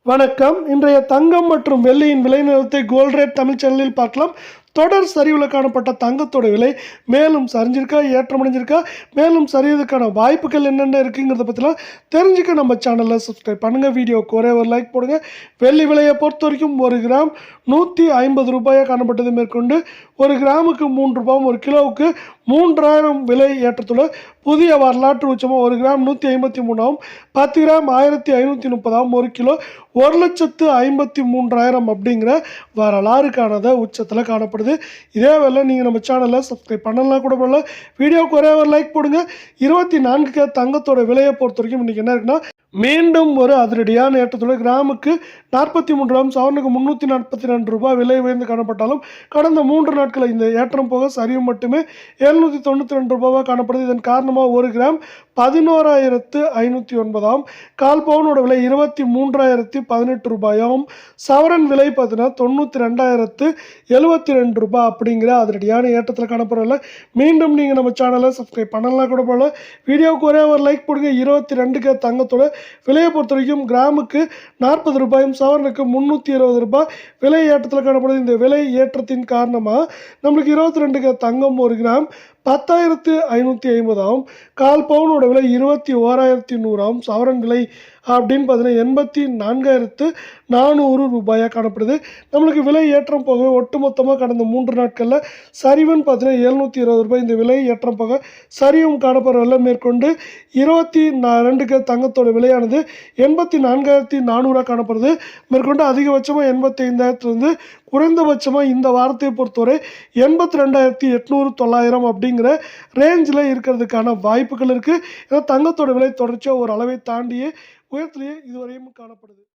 வணக்கம். இன்றைய தங்கம் மற்றும் வெள்ளியின் விலை நிலவரத்தை கோல்ட் ரேட் தமிழ் சேனலில் பார்க்கலாம். தொடர் சரிவில் காணப்பட்ட தங்கத்தோட விலை மேலும் சரிஞ்சிருக்கா, ஏற்றமடைஞ்சிருக்கா, மேலும் சரியதுக்கான வாய்ப்புகள் என்னென்ன இருக்குங்கிறத பற்றிலாம் தெரிஞ்சுக்க நம்ம சேனலில் சப்ஸ்கிரைப் பண்ணுங்கள். வீடியோக்கு ஒரே ஒரு லைக் போடுங்க. வெள்ளி விலையை பொறுத்த வரைக்கும் 1 கிராம் 150 ரூபாயாக காணப்பட்டது. மேற்கொண்டு 1 கிராமுக்கு 3 ரூபாயும் 1 கிலோவுக்கு 3000 விலை ஏற்றத்துள்ள புதிய வரலாற்று உச்சமாக 1 கிராம் 153ஆகவும் 10 கிராம் 1530ஆகவும் 1 கிலோ 1,53,000 அப்படிங்கிற வரலாறு காணாத உச்சத்தில் காணப்படுது. இதே வேலை நீங்கள் நம்ம சேனலில் சப்ஸ்கிரைப் பண்ணலாம் கூட பண்ணலாம். வீடியோவுக்கு ஒரே ஒரு லைக் போடுங்க. 24K தங்கத்தோட விலையை பொறுத்த வரைக்கும் இன்றைக்கி என்ன இருக்குன்னா, மீண்டும் ஒரு அதிரடியான ஏற்றத்தோட கிராமுக்கு 43 ரூபாயும் சவரனுக்கு 342 ரூபாய் விலை உயர்ந்து காணப்பட்டாலும் கடந்த 3 நாட்களில் இந்த ஏற்றம் போக சரிவு மட்டுமே 792 ரூபாவாக காணப்படுது. இதன் காரணமாக 1 கிராம் 11,509ஆகவும் கால் பவுனோட விலை 23,018 ரூபாயாகவும் சவரன் விலை பார்த்தீங்கன்னா 92,072 ரூபாய் அப்படிங்கிற அதிரடியான ஏற்றத்தில் காணப்படவில்லை. மீண்டும் நீங்கள் நம்ம சேனலை சப்ஸ்கிரைப் பண்ணலாம் கூட போகல. வீடியோவுக்கு ஒரே ஒரு லைக் போடுங்க. 22K தங்கத்தோட விலையை பொறுத்த வரைக்கும் கிராமுக்கு 40 ரூபாயும் சவரனுக்கு 320 ரூபாய் விலை ஏற்றத்தில் காணப்படுது. இந்த விலை ஏற்றத்தின் காரணமாக நம்மளுக்கு 22K தங்கம் 1 கிராம் 10,550ஆகவும் கால் பவுனோட விலை 21,100ஆகவும் சவரன் விலை அப்படின்னு பார்த்தீங்கன்னா 84,400 ரூபாயாக காணப்படுது. நம்மளுக்கு விலை ஏற்றம் போக ஒட்டுமொத்தமாக கடந்த 3 நாட்களில் சரிவுன்னு பார்த்தீங்கன்னா 720 ரூபாய் இந்த விலை ஏற்றம் போக சரிவும் காணப்படவில்லை. மேற்கொண்டு 22K தங்கத்தோட விலையானது 84,400 காணப்படுது. மேற்கொண்டு அதிகபட்சமாக 85,000 குறைந்தபட்சமாக இந்த வாரத்தை பொறுத்தவரை 82,800 அப்படிங்கிற ரேஞ்சில் இருக்கிறதுக்கான வாய்ப்புகள் இருக்குது. ஏன்னா தங்கத்தோட விலை தொடர்ச்சியாக ஒரு அளவை தாண்டியே உயரத்திலேயே இதுவரையும் காணப்படுது.